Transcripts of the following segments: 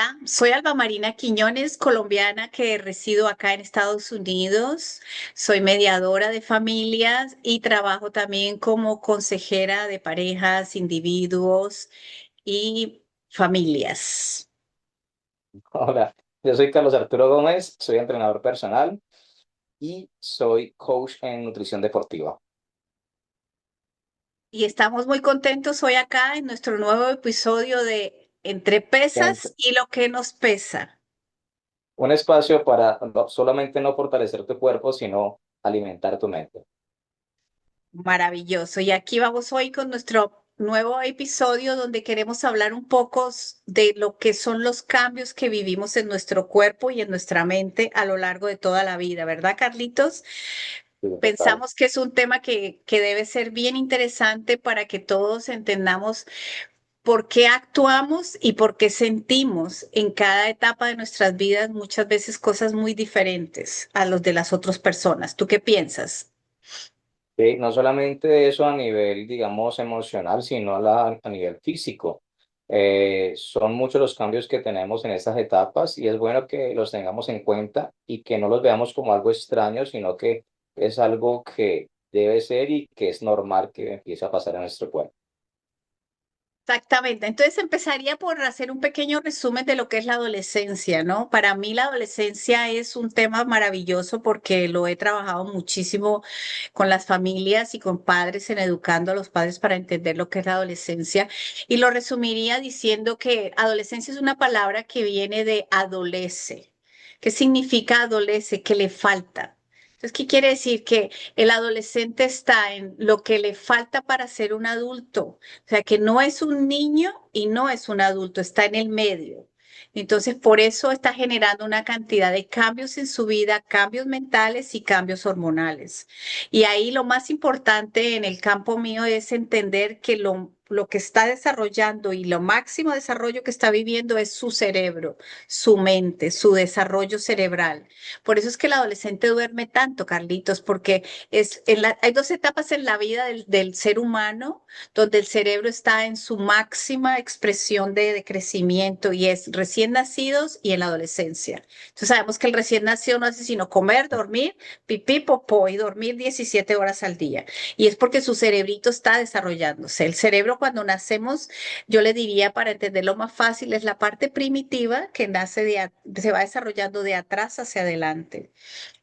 Hola, soy Alba Marina Quiñones, colombiana que resido acá en Estados Unidos. Soy mediadora de familias y trabajo también como consejera de parejas, individuos y familias. Hola, yo soy Carlos Arturo Gómez, soy entrenador personal y soy coach en nutrición deportiva. Y estamos muy contentos hoy acá en nuestro nuevo episodio de Entre En- pesas y lo que nos pesa. un espacio para solamente no fortalecer tu cuerpo, sino alimentar tu mente. Maravilloso. Y aquí vamos hoy con nuestro nuevo episodio donde queremos hablar un poco de lo que son los cambios que vivimos en nuestro cuerpo y en nuestra mente a lo largo de toda la vida, ¿verdad, Carlitos? Sí, total. Pensamos que es un tema que debe ser bien interesante para que todos entendamos por qué actuamos y por qué sentimos en cada etapa de nuestras vidas muchas veces cosas muy diferentes a los de las otras personas. ¿Tú qué piensas? Sí, no solamente eso a nivel, digamos, emocional, sino a nivel físico. Son muchos los cambios que tenemos en estas etapas y es bueno que los tengamos en cuenta y que no los veamos como algo extraño, sino que es algo que debe ser y que es normal que empiece a pasar en nuestro cuerpo. Exactamente. Entonces empezaría por hacer un pequeño resumen de lo que es la adolescencia, ¿no? Para mí la adolescencia es un tema maravilloso porque lo he trabajado muchísimo con las familias y con padres en educando a los padres para entender lo que es la adolescencia. Y lo resumiría diciendo que adolescencia es una palabra que viene de adolece. ¿Qué significa adolece? Que le falta. Entonces, ¿qué quiere decir? Que el adolescente está en lo que le falta para ser un adulto, o sea, que no es un niño y no es un adulto, está en el medio. Entonces, por eso está generando una cantidad de cambios en su vida, cambios mentales y cambios hormonales. Y ahí lo más importante en el campo mío es entender que lo que está desarrollando y lo máximo desarrollo que está viviendo es su cerebro, su mente, su desarrollo cerebral. Por eso es que el adolescente duerme tanto, Carlitos, porque hay dos etapas en la vida del ser humano donde el cerebro está en su máxima expresión de crecimiento y es recién nacidos y en la adolescencia. Entonces sabemos que el recién nacido no hace sino comer, dormir, pipí, popó y dormir 17 horas al día. Y es porque su cerebrito está desarrollándose. El cerebro cuando nacemos, yo le diría para entenderlo más fácil, es la parte primitiva que nace se va desarrollando de atrás hacia adelante.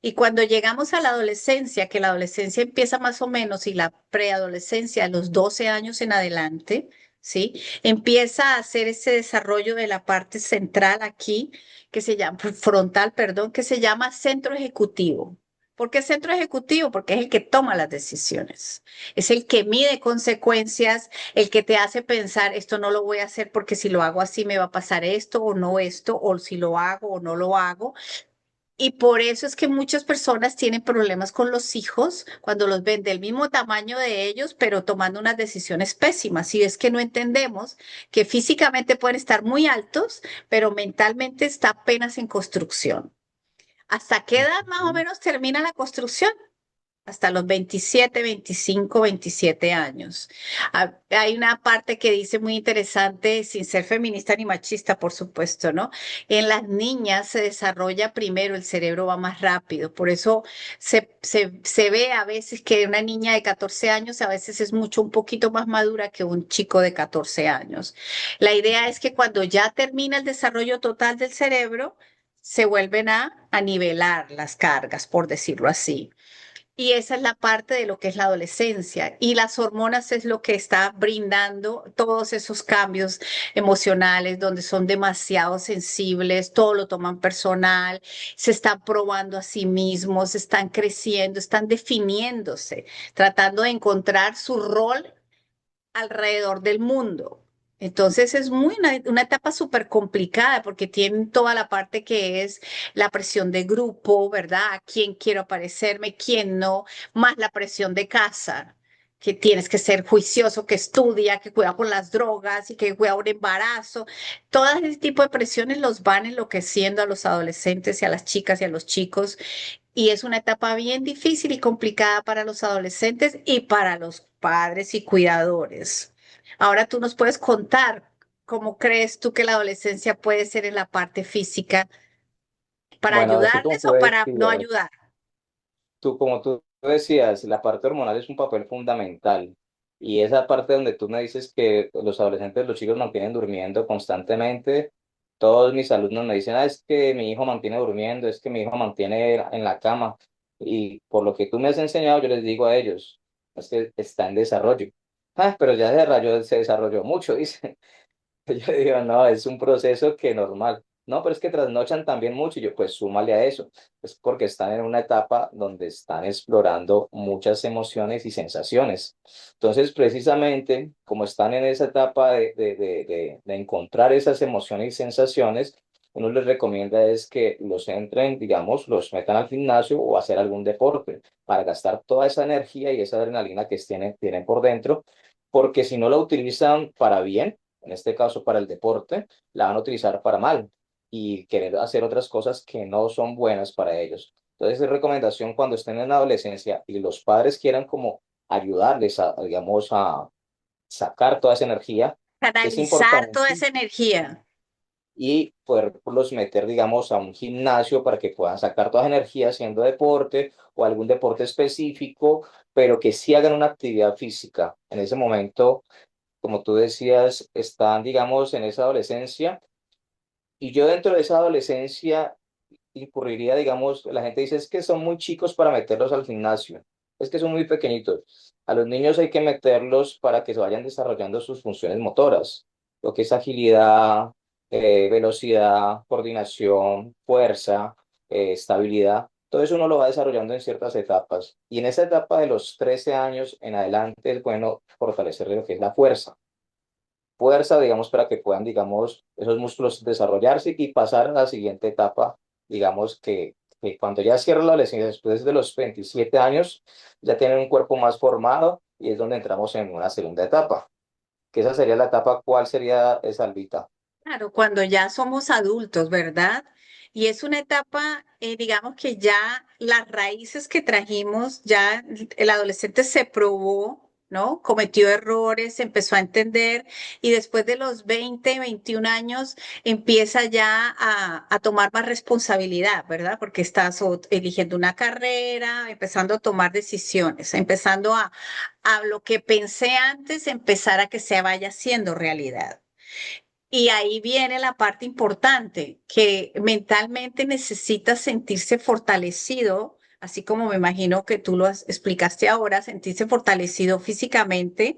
Y cuando llegamos a la adolescencia, que la adolescencia empieza más o menos y la preadolescencia a los 12 años en adelante, ¿sí? Empieza a hacer ese desarrollo de la parte central aquí, que se llama, frontal, perdón, que se llama centro ejecutivo. ¿Por qué centro ejecutivo? Porque es el que toma las decisiones, es el que mide consecuencias, el que te hace pensar, esto no lo voy a hacer porque si lo hago así me va a pasar esto o no esto, o si lo hago o no lo hago. Y por eso es que muchas personas tienen problemas con los hijos cuando los ven del mismo tamaño de ellos, pero tomando unas decisiones pésimas. Y es que no entendemos que físicamente pueden estar muy altos, pero mentalmente está apenas en construcción. ¿Hasta qué edad más o Ujú. menos termina la construcción? Hasta los 27, 25, 27 años. Hay una parte que dice muy interesante, sin ser feminista ni machista, por supuesto, ¿no? En las niñas se desarrolla primero, el cerebro va más rápido. Por eso se ve a veces que una niña de 14 años a veces es mucho, un poquito más madura que un chico de 14 años. La idea es que cuando ya termina el desarrollo total del cerebro, se vuelven a nivelar las cargas, por decirlo así. Y esa es la parte de lo que es la adolescencia. Y las hormonas es lo que está brindando todos esos cambios emocionales donde son demasiado sensibles, todo lo toman personal, se están probando a sí mismos, están creciendo, están definiéndose, tratando de encontrar su rol alrededor del mundo. Entonces es una etapa súper complicada porque tienen toda la parte que es la presión de grupo, ¿verdad? ¿A quién quiero parecerme, quién no? Más la presión de casa, que tienes que ser juicioso, que estudia, que cuida con las drogas y que cuida un embarazo. Todo ese tipo de presiones los van enloqueciendo a los adolescentes y a las chicas y a los chicos. Y es una etapa bien difícil y complicada para los adolescentes y para los padres y cuidadores. Ahora tú nos puedes contar. ¿Cómo crees tú que la adolescencia puede ser en la parte física para Bueno, así como ayudarles tú o para no decías, ayudar? como tú decías, la parte hormonal es un papel fundamental. Y esa parte donde tú me dices que los adolescentes, los chicos mantienen durmiendo constantemente, todos mis alumnos me dicen, es que mi hijo mantiene durmiendo, es que mi hijo mantiene en la cama. Y por lo que tú me has enseñado, yo les digo a ellos, es que está en desarrollo. Ah, pero ya se desarrolló mucho, dice. Yo digo, no, es un proceso que normal. No, pero es que trasnochan también mucho y yo pues súmale a eso. Es porque están en una etapa donde están explorando muchas emociones y sensaciones. Entonces, precisamente, como están en esa etapa de encontrar esas emociones y sensaciones, uno les recomienda es que los entren, digamos, los metan al gimnasio o a hacer algún deporte para gastar toda esa energía y esa adrenalina que tienen por dentro, porque si no la utilizan para bien, en este caso para el deporte, la van a utilizar para mal y querer hacer otras cosas que no son buenas para ellos. Entonces, es recomendación cuando estén en la adolescencia y los padres quieran como ayudarles a, digamos, a sacar toda esa energía, es Canalizar toda importante esa energía. y poderlos meter, digamos, a un gimnasio para que puedan sacar toda esa energía haciendo deporte o algún deporte específico, pero que sí hagan una actividad física. En ese momento, como tú decías, están, digamos, en esa adolescencia y yo dentro de esa adolescencia incurriría, digamos, la gente dice es que son muy chicos para meterlos al gimnasio, es que son muy pequeñitos. A los niños hay que meterlos para que se vayan desarrollando sus funciones motoras, lo que es agilidad, velocidad, coordinación, fuerza, estabilidad. Todo eso uno lo va desarrollando en ciertas etapas. Y en esa etapa de los 13 años en adelante es bueno fortalecer lo que es la fuerza, digamos, para que puedan, digamos, esos músculos desarrollarse y pasar a la siguiente etapa, digamos, que cuando ya cierra la adolescencia, después de los 27 años, ya tienen un cuerpo más formado y es donde entramos en una segunda etapa, que esa sería la etapa, ¿cuál sería esa, Albita? Claro, cuando ya somos adultos, ¿verdad? Y es una etapa, digamos que ya las raíces que trajimos, ya el adolescente se probó, ¿no? Cometió errores, empezó a entender y después de los 20, 21 años empieza ya a tomar más responsabilidad, ¿verdad? Porque estás eligiendo una carrera, empezando a tomar decisiones, empezando a lo que pensé antes, empezar a que se vaya haciendo realidad. Y ahí viene la parte importante, que mentalmente necesita sentirse fortalecido, así como me imagino que tú explicaste ahora, sentirse fortalecido físicamente,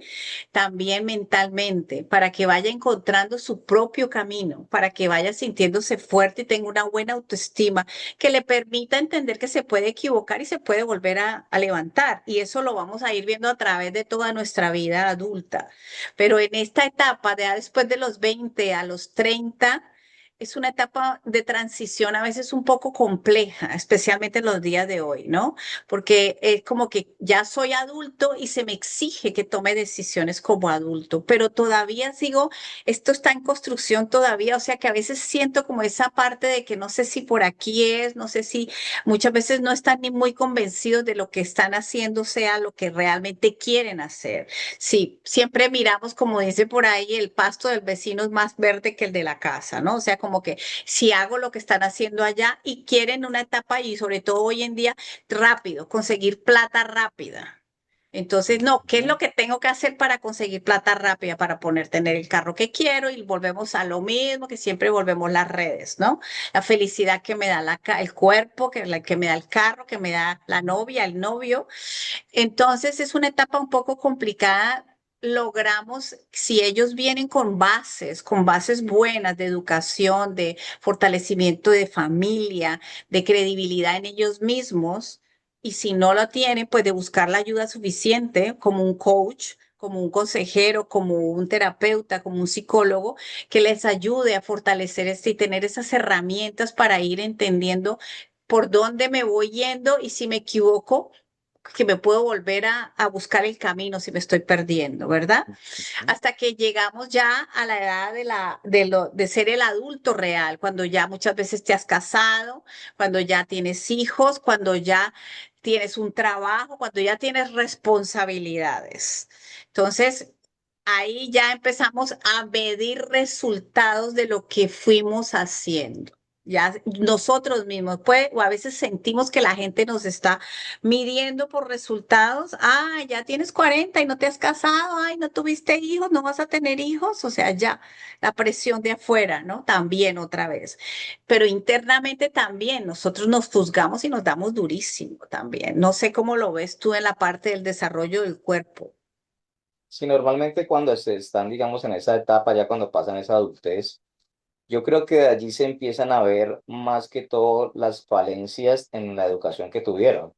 también mentalmente, para que vaya encontrando su propio camino, para que vaya sintiéndose fuerte y tenga una buena autoestima, que le permita entender que se puede equivocar y se puede volver a levantar. Y eso lo vamos a ir viendo a través de toda nuestra vida adulta. Pero en esta etapa, de después de los 20 a los 30, es una etapa de transición a veces un poco compleja, especialmente en los días de hoy, ¿no? Porque es como que ya soy adulto y se me exige que tome decisiones como adulto, pero todavía sigo, esto está en construcción todavía, o sea que a veces siento como esa parte de que no sé si por aquí es, no sé si muchas veces no están ni muy convencidos de lo que están haciendo, sea lo que realmente quieren hacer. Sí, siempre miramos, como dice por ahí, el pasto del vecino es más verde que el de la casa, ¿no? O sea, como que si hago lo que están haciendo allá y quieren una etapa y sobre todo hoy en día rápido, conseguir plata rápida. Entonces, no, ¿qué es lo que tengo que hacer para conseguir plata rápida, para poder tener el carro que quiero? Y volvemos a lo mismo, que siempre volvemos las redes, ¿no? La felicidad que me da el cuerpo, que me da el carro, que me da la novia, el novio. Entonces es una etapa un poco complicada. Logramos, si ellos vienen con bases buenas de educación, de fortalecimiento de familia, de credibilidad en ellos mismos, y si no lo tienen, pues de buscar la ayuda suficiente como un coach, como un consejero, como un terapeuta, como un psicólogo, que les ayude a fortalecer y tener esas herramientas para ir entendiendo por dónde me voy yendo y si me equivoco que me puedo volver a buscar el camino si me estoy perdiendo, ¿verdad? Hasta que llegamos ya a la edad de ser el adulto real, cuando ya muchas veces te has casado, cuando ya tienes hijos, cuando ya tienes un trabajo, cuando ya tienes responsabilidades. Entonces, ahí ya empezamos a medir resultados de lo que fuimos haciendo. Ya nosotros mismos, pues, o a veces sentimos que la gente nos está midiendo por resultados. Ah, ya tienes 40 y no te has casado. Ay, no tuviste hijos, no vas a tener hijos. O sea, ya la presión de afuera, ¿no? También otra vez. Pero internamente también nosotros nos juzgamos y nos damos durísimo también. No sé cómo lo ves tú en la parte del desarrollo del cuerpo. Si normalmente cuando se están, digamos, en esa etapa, ya cuando pasan esa adultez, yo creo que de allí se empiezan a ver más que todo las falencias en la educación que tuvieron.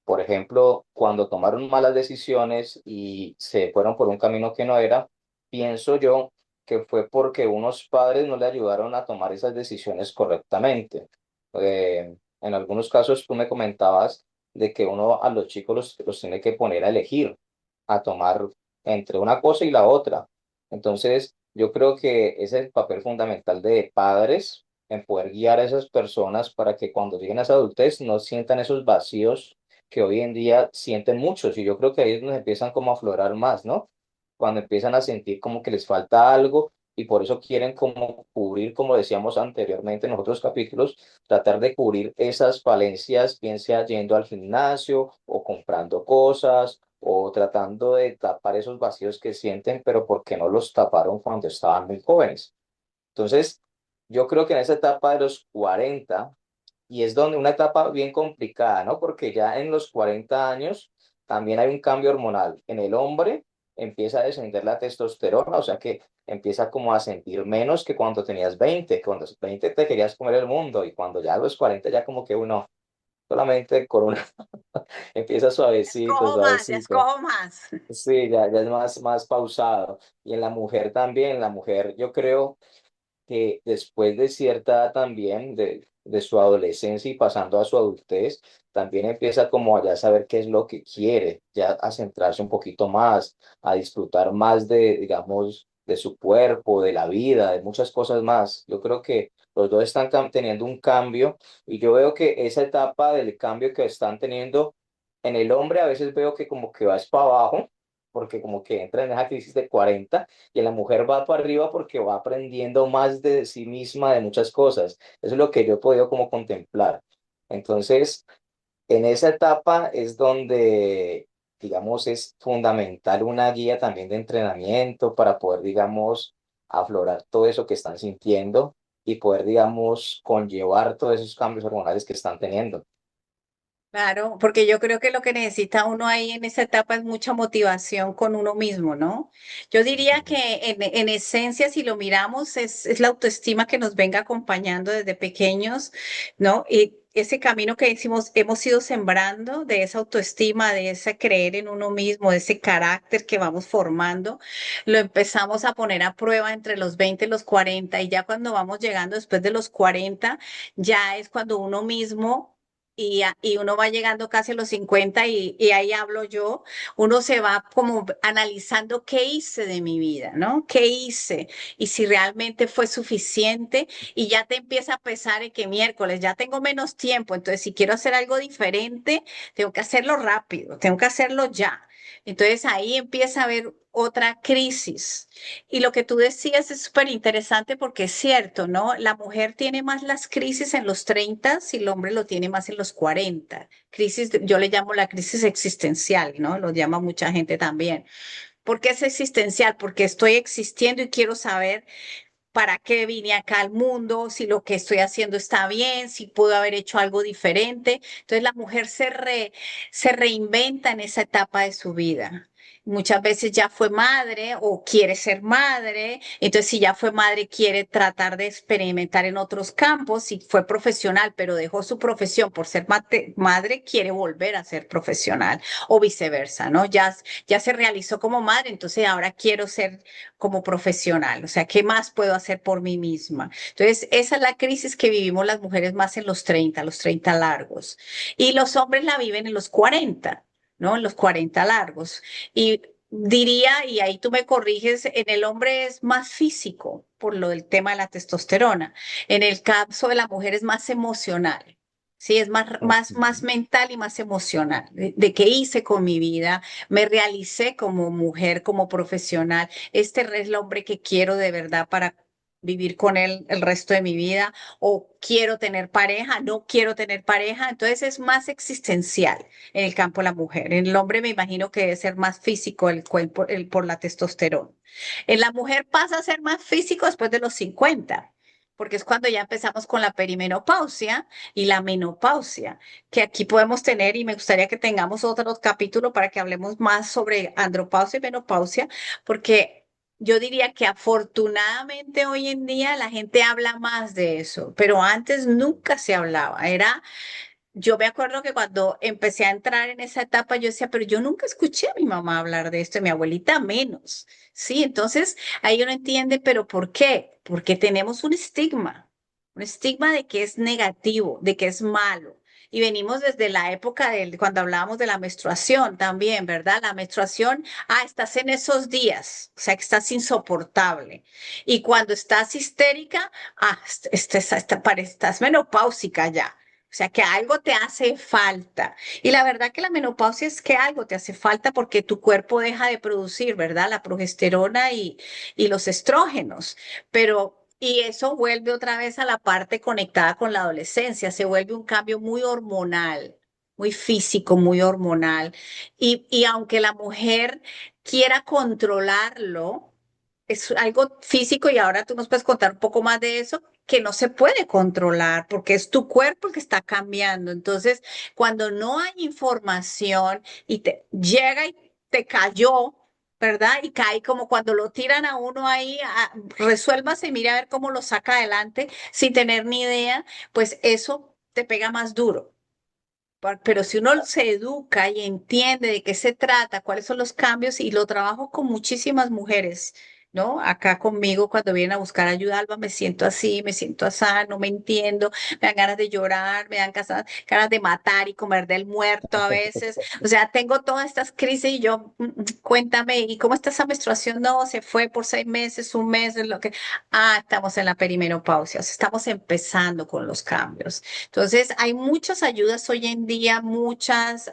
Por ejemplo, cuando tomaron malas decisiones y se fueron por un camino que no era, pienso yo que fue porque unos padres no le ayudaron a tomar esas decisiones correctamente. En algunos casos tú me comentabas de que uno a los chicos los tiene que poner a elegir, a tomar entre una cosa y la otra. Entonces, yo creo que ese es el papel fundamental de padres en poder guiar a esas personas para que cuando lleguen a esa adultez no sientan esos vacíos que hoy en día sienten muchos y yo creo que ahí es donde empiezan como a aflorar más, ¿no? Cuando empiezan a sentir como que les falta algo y por eso quieren como cubrir, como decíamos anteriormente en los otros capítulos, tratar de cubrir esas falencias, bien sea yendo al gimnasio o comprando cosas o tratando de tapar esos vacíos que sienten, pero porque no los taparon cuando estaban muy jóvenes. Entonces, yo creo que en esa etapa de los 40 y es donde una etapa bien complicada, ¿no? Porque ya en los 40 años también hay un cambio hormonal. En el hombre empieza a descender la testosterona, o sea que empieza como a sentir menos que cuando tenías 20. Cuando 20 te querías comer el mundo y cuando ya a los 40 ya como que uno solamente con una empieza suavecito, Escojo más, ya suavecito. escojo más. Sí, ya es más pausado. Y en la mujer también, la mujer yo creo que después de cierta edad también, de su adolescencia y pasando a su adultez, también empieza como a ya saber qué es lo que quiere, ya a centrarse un poquito más, a disfrutar más de, digamos, de su cuerpo, de la vida, de muchas cosas más. Yo creo que los dos están teniendo un cambio y yo veo que esa etapa del cambio que están teniendo en el hombre a veces veo que como que va es para abajo, porque como que entra en esa crisis de 40 y la mujer va para arriba porque va aprendiendo más de sí misma, de muchas cosas. Eso es lo que yo he podido como contemplar. Entonces, en esa etapa es donde, digamos, es fundamental una guía también de entrenamiento para poder, digamos, aflorar todo eso que están sintiendo y poder, digamos, conllevar todos esos cambios hormonales que están teniendo. Claro, porque yo creo que lo que necesita uno ahí en esa etapa es mucha motivación con uno mismo, ¿no? Yo diría Ujú. que en esencia, si lo miramos, es la autoestima que nos venga acompañando desde pequeños, ¿no? Y ese camino que hemos ido sembrando de esa autoestima, de ese creer en uno mismo, de ese carácter que vamos formando, lo empezamos a poner a prueba entre los 20 y los 40 y ya cuando vamos llegando después de los 40 ya es cuando uno mismo y uno va llegando casi a los 50 y ahí hablo yo, uno se va como analizando qué hice de mi vida, ¿no? ¿Qué hice? Y si realmente fue suficiente y ya te empieza a pesar en que miércoles ya tengo menos tiempo, entonces si quiero hacer algo diferente, tengo que hacerlo rápido, tengo que hacerlo ya. Entonces ahí empieza a haber otra crisis. Y lo que tú decías es súper interesante porque es cierto, ¿no? La mujer tiene más las crisis en los 30 y el hombre lo tiene más en los 40. Crisis, yo le llamo la crisis existencial, ¿no? Lo llama mucha gente también. ¿Por qué es existencial? Porque estoy existiendo y quiero saber para qué vine acá al mundo, si lo que estoy haciendo está bien, si puedo haber hecho algo diferente. Entonces la mujer se reinventa en esa etapa de su vida. Muchas veces ya fue madre o quiere ser madre, entonces si ya fue madre quiere tratar de experimentar en otros campos, si fue profesional pero dejó su profesión por ser madre, quiere volver a ser profesional o viceversa, ¿no? Ya se realizó como madre, entonces ahora quiero ser como profesional, o sea, ¿qué más puedo hacer por mí misma? Entonces, esa es la crisis que vivimos las mujeres más en los 30 largos, y los hombres la viven en los 40, ¿no? En los 40 largos. Y diría, y ahí tú me corriges, en el hombre es más físico por lo del tema de la testosterona, en el caso de la mujer es más emocional. Sí, es más Ujú. mental y más emocional, de qué hice con mi vida, me realicé como mujer, como profesional, este es el hombre que quiero de verdad para vivir con él el resto de mi vida, o quiero tener pareja, no quiero tener pareja, entonces es más existencial en el campo de la mujer. En el hombre me imagino que debe ser más físico el cuerpo, por la testosterona. En la mujer pasa a ser más físico después de los 50, porque es cuando ya empezamos con la perimenopausia y la menopausia, que aquí podemos tener, y me gustaría que tengamos otro capítulo para que hablemos más sobre andropausia y menopausia, porque yo diría que afortunadamente hoy en día la gente habla más de eso, pero antes nunca se hablaba. Yo me acuerdo que cuando empecé a entrar en esa etapa, yo decía, pero yo nunca escuché a mi mamá hablar de esto, y mi abuelita menos. Sí, entonces ahí uno entiende, pero ¿por qué? Porque tenemos un estigma de que es negativo, de que es malo. Y venimos desde la época de cuando hablábamos de la menstruación también, ¿verdad? La menstruación, estás en esos días, o sea, que estás insoportable. Y cuando estás histérica, estás menopáusica ya. O sea, que algo te hace falta. Y la verdad que la menopausia es que algo te hace falta porque tu cuerpo deja de producir, ¿verdad? La progesterona y los estrógenos. Y eso vuelve otra vez a la parte conectada con la adolescencia. Se vuelve un cambio muy hormonal, muy físico, muy hormonal. Y aunque la mujer quiera controlarlo, es algo físico, y ahora tú nos puedes contar un poco más de eso, que no se puede controlar porque es tu cuerpo el que está cambiando. Entonces, cuando no hay información y te llega y te cayó, ¿verdad? Y cae como cuando lo tiran a uno ahí, resuélvase y mira a ver cómo lo saca adelante sin tener ni idea, pues eso te pega más duro. Pero si uno se educa y entiende de qué se trata, cuáles son los cambios, y lo trabajo con muchísimas mujeres, ¿no? Acá conmigo cuando vienen a buscar ayuda, Alba, me siento así, me siento así, no me entiendo, me dan ganas de llorar, me dan ganas de matar y comer del muerto a veces. O sea, tengo todas estas crisis y yo, cuéntame, ¿y cómo está esa menstruación? No, se fue por 6 meses, un mes, es lo que... estamos en la perimenopausia, o sea, estamos empezando con los cambios. Entonces, hay muchas ayudas hoy en día, muchas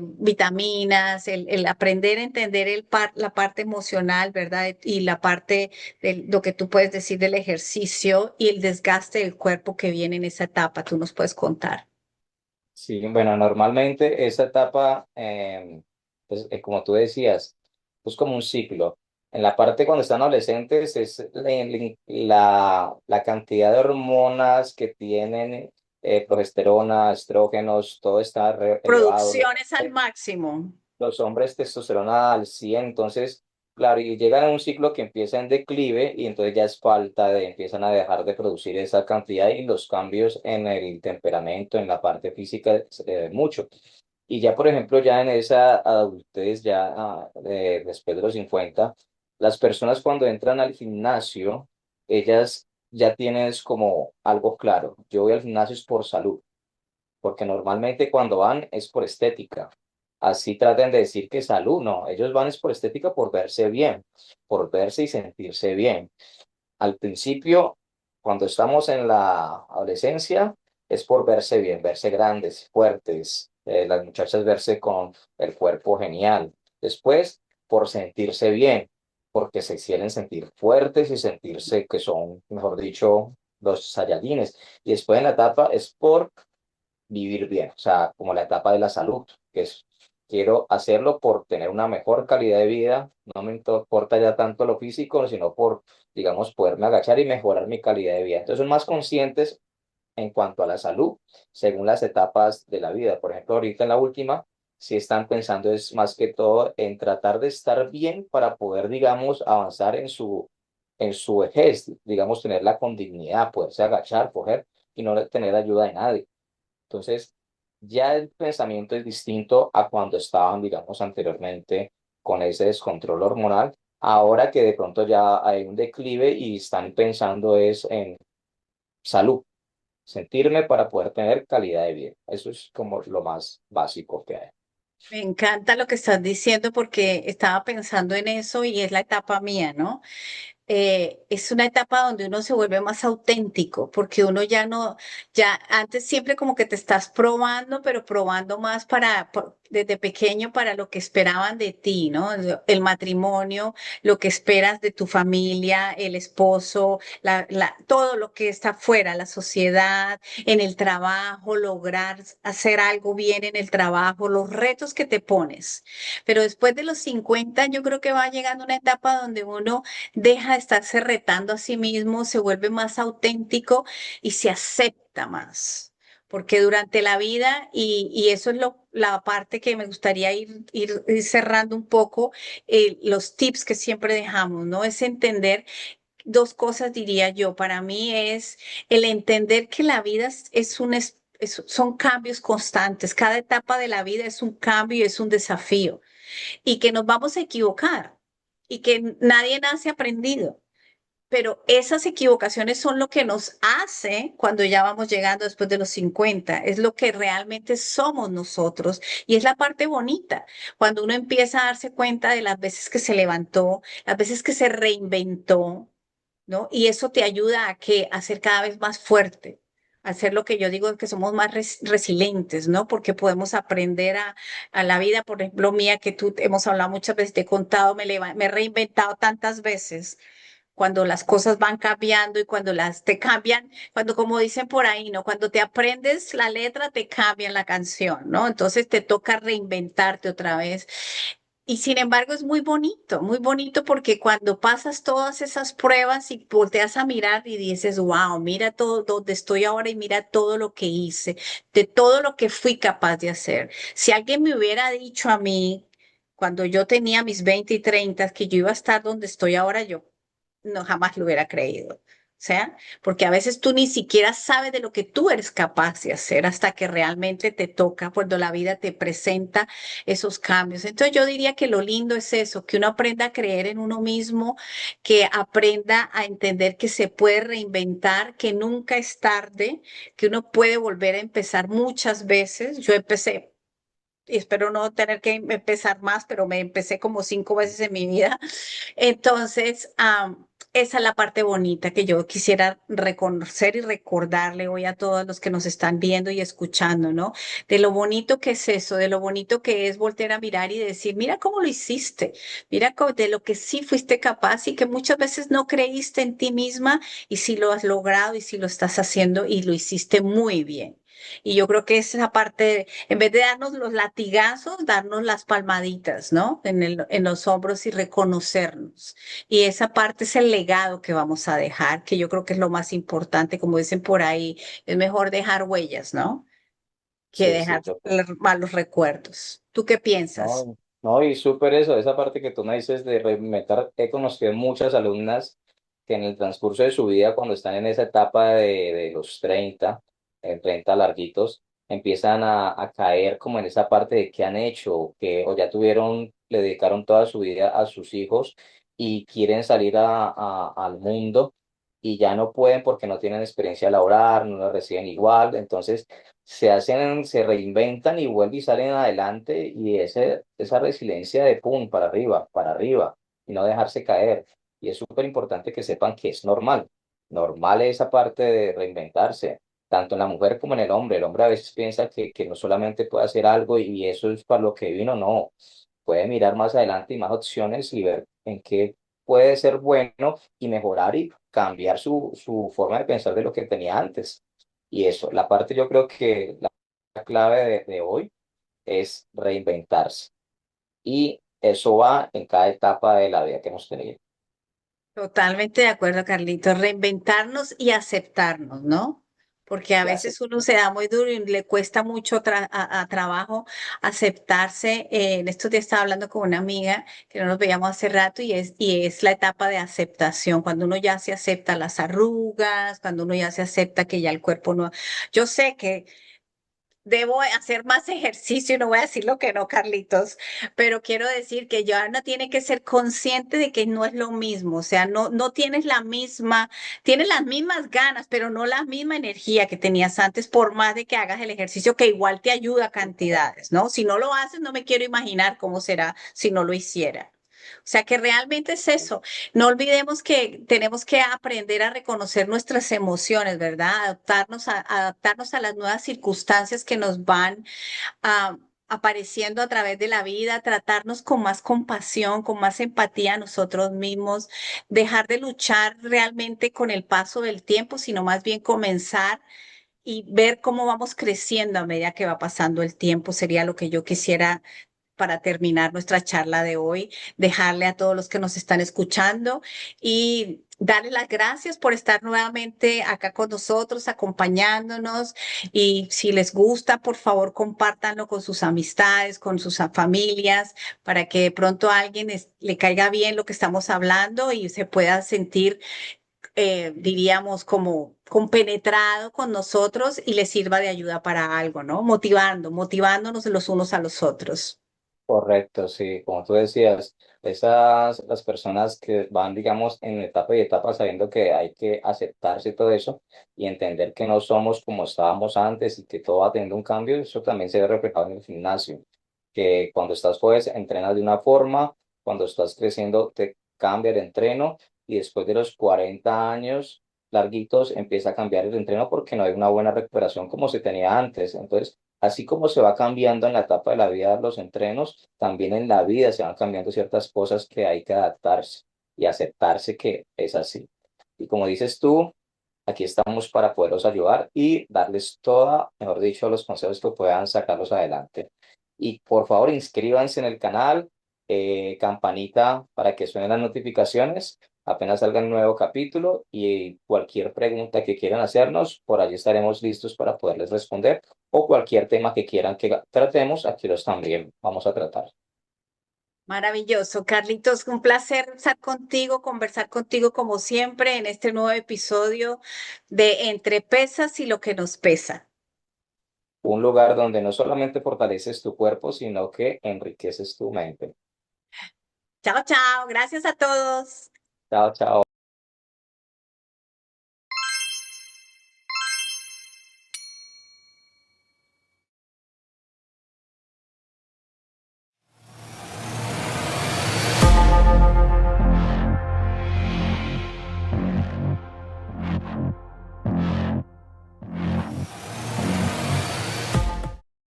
vitaminas, el aprender a entender la parte emocional, ¿verdad? Y la parte de lo que tú puedes decir del ejercicio y el desgaste del cuerpo que viene en esa etapa, tú nos puedes contar. Sí, bueno, normalmente esa etapa, pues, como tú decías, es como un ciclo. En la parte cuando están adolescentes es la cantidad de hormonas que tienen, progesterona, estrógenos, todo está elevado. Producciones al máximo. Los hombres testosterona al 100, entonces, claro, y llegan a un ciclo que empieza en declive y entonces ya es falta de, empiezan a dejar de producir esa cantidad y los cambios en el temperamento, en la parte física, mucho. Y ya, por ejemplo, ya en esa adultez, ya después de los 50, las personas cuando entran al gimnasio, ellas ya tienen es como algo claro. Yo voy al gimnasio es por salud, porque normalmente cuando van es por estética. Así traten de decir que salud, no, ellos van es por estética, por verse bien, por verse y sentirse bien. Al principio, cuando estamos en la adolescencia, es por verse bien, verse grandes, fuertes, las muchachas verse con el cuerpo genial. Después, por sentirse bien, porque se quieren sentir fuertes y sentirse que son, mejor dicho, los Saiyajines. Y después en la etapa es por vivir bien, o sea, como la etapa de la salud, que es, quiero hacerlo por tener una mejor calidad de vida, no me importa ya tanto lo físico, sino por, digamos, poderme agachar y mejorar mi calidad de vida. Entonces son más conscientes en cuanto a la salud, según las etapas de la vida. Por ejemplo, ahorita en la última, si están pensando es más que todo en tratar de estar bien para poder, digamos, avanzar en su vejez, digamos, tenerla con dignidad, poderse agachar, coger y no tener ayuda de nadie. Entonces, ya el pensamiento es distinto a cuando estaban, digamos, anteriormente con ese descontrol hormonal. Ahora que de pronto ya hay un declive y están pensando es en salud, sentirme para poder tener calidad de vida. Eso es como lo más básico que hay. Me encanta lo que estás diciendo porque estaba pensando en eso y es la etapa mía, ¿no? es una etapa donde uno se vuelve más auténtico, porque uno ya no, ya antes siempre como que te estás probando, pero probando más desde pequeño para lo que esperaban de ti, ¿no? El matrimonio, lo que esperas de tu familia, el esposo, todo lo que está fuera, la sociedad, en el trabajo, lograr hacer algo bien en el trabajo, los retos que te pones. Pero después de los 50 yo creo que va llegando una etapa donde uno deja de estarse retando a sí mismo, se vuelve más auténtico y se acepta más. Porque durante la vida, y eso es la parte que me gustaría ir cerrando un poco, los tips que siempre dejamos, ¿no? Es entender dos cosas, diría yo. Para mí es el entender que la vida son cambios constantes. Cada etapa de la vida es un cambio y es un desafío y que nos vamos a equivocar y que nadie nace aprendido. Pero esas equivocaciones son lo que nos hace cuando ya vamos llegando después de los 50. Es lo que realmente somos nosotros y es la parte bonita. Cuando uno empieza a darse cuenta de las veces que se levantó, las veces que se reinventó, ¿no? Y eso te ayuda a ser cada vez más fuerte, a ser lo que yo digo que somos más resilientes, ¿no? Porque podemos aprender a la vida, por ejemplo, mía, que tú hemos hablado muchas veces, te he contado, me he reinventado tantas veces cuando las cosas van cambiando y cuando las te cambian, cuando como dicen por ahí, ¿no? Cuando te aprendes la letra, te cambian la canción, ¿no? Entonces te toca reinventarte otra vez. Y sin embargo es muy bonito porque cuando pasas todas esas pruebas y volteas a mirar y dices, wow, mira todo donde estoy ahora y mira todo lo que hice, de todo lo que fui capaz de hacer. Si alguien me hubiera dicho a mí, cuando yo tenía mis 20 y 30, que yo iba a estar donde estoy ahora, yo no jamás lo hubiera creído. O sea, porque a veces tú ni siquiera sabes de lo que tú eres capaz de hacer hasta que realmente te toca, cuando la vida te presenta esos cambios. Entonces yo diría que lo lindo es eso, que uno aprenda a creer en uno mismo, que aprenda a entender que se puede reinventar, que nunca es tarde, que uno puede volver a empezar muchas veces. Yo empecé y espero no tener que empezar más, pero me empecé como 5 veces en mi vida. Entonces, esa es la parte bonita que yo quisiera reconocer y recordarle hoy a todos los que nos están viendo y escuchando, ¿no? De lo bonito que es eso, de lo bonito que es voltear a mirar y decir, mira cómo lo hiciste, mira de lo que sí fuiste capaz y que muchas veces no creíste en ti misma y sí lo has logrado y sí lo estás haciendo y lo hiciste muy bien. Y yo creo que esa parte, en vez de darnos los latigazos, darnos las palmaditas, ¿no? En los hombros y reconocernos. Y esa parte es el legado que vamos a dejar, que yo creo que es lo más importante, como dicen por ahí, es mejor dejar huellas, ¿no? Que Sí, sí, dejar malos recuerdos. ¿Tú qué piensas? no, no, y súper eso, esa parte que tú me dices de reinventar, he conocido muchas alumnas que en el transcurso de su vida, cuando están en esa etapa de los 30 30 larguitos, empiezan a caer como en esa parte de qué han hecho, que o ya tuvieron, le dedicaron toda su vida a sus hijos y quieren salir al mundo y ya no pueden porque no tienen experiencia laboral, no la reciben igual, entonces se reinventan y vuelven y salen adelante y esa resiliencia de pum, para arriba y no dejarse caer. Y es súper importante que sepan que es normal. Normal es esa parte de reinventarse, tanto en la mujer como en el hombre. El hombre a veces piensa que no solamente puede hacer algo y eso es para lo que vino, no. Puede mirar más adelante y más opciones y ver en qué puede ser bueno y mejorar y cambiar su forma de pensar de lo que tenía antes. Y eso, la parte yo creo que la clave de hoy es reinventarse. Y eso va en cada etapa de la vida que hemos tenido. Totalmente de acuerdo, Carlitos. Reinventarnos y aceptarnos, ¿no? Porque a Y hace, veces uno se da muy duro y le cuesta mucho a trabajo aceptarse. En estos días estaba hablando con una amiga que no nos veíamos hace rato y es la etapa de aceptación, cuando uno ya se acepta las arrugas, cuando uno ya se acepta que ya el cuerpo no. Yo sé que debo hacer más ejercicio, no voy a decir lo que no, Carlitos, pero quiero decir que Joana tiene que ser consciente de que no es lo mismo, o sea, no tienes tienes las mismas ganas, pero no la misma energía que tenías antes, por más de que hagas el ejercicio, que igual te ayuda a cantidades, ¿no? Si no lo haces, no me quiero imaginar cómo será si no lo hiciera. O sea que realmente es eso. No olvidemos que tenemos que aprender a reconocer nuestras emociones, ¿verdad? Adaptarnos a las nuevas circunstancias que nos van ah, apareciendo a través de la vida, tratarnos con más compasión, con más empatía a nosotros mismos, dejar de luchar realmente con el paso del tiempo, sino más bien comenzar y ver cómo vamos creciendo a medida que va pasando el tiempo, sería lo que yo quisiera para terminar nuestra charla de hoy, dejarle a todos los que nos están escuchando y darle las gracias por estar nuevamente acá con nosotros, acompañándonos. Y si les gusta, por favor, compártanlo con sus amistades, con sus familias, para que de pronto a alguien le caiga bien lo que estamos hablando y se pueda sentir, diríamos, como compenetrado con nosotros y le sirva de ayuda para algo, ¿no? Motivándonos los unos a los otros. Correcto, sí, como tú decías, las personas que van, digamos, en etapa y etapa sabiendo que hay que aceptarse y todo eso y entender que no somos como estábamos antes y que todo va teniendo un cambio, eso también se ve reflejado en el gimnasio, que cuando estás pues entrenas de una forma, cuando estás creciendo te cambia el entreno y después de los 40 años larguitos empieza a cambiar el entreno porque no hay una buena recuperación como se tenía antes. Entonces, así como se va cambiando en la etapa de la vida los entrenos, también en la vida se van cambiando ciertas cosas que hay que adaptarse y aceptarse que es así. Y como dices tú, aquí estamos para poderos ayudar y darles toda, mejor dicho, los consejos que puedan sacarlos adelante. Y por favor, inscríbanse en el canal, campanita para que suenen las notificaciones apenas salga un nuevo capítulo y cualquier pregunta que quieran hacernos, por allí estaremos listos para poderles responder o cualquier tema que quieran que tratemos, aquí los también vamos a tratar. Maravilloso, Carlitos, un placer estar contigo, conversar contigo como siempre en este nuevo episodio de Entre Pesas y lo que nos pesa. Un lugar donde no solamente fortaleces tu cuerpo, sino que enriqueces tu mente. Chao, chao, gracias a todos. Chao, chao.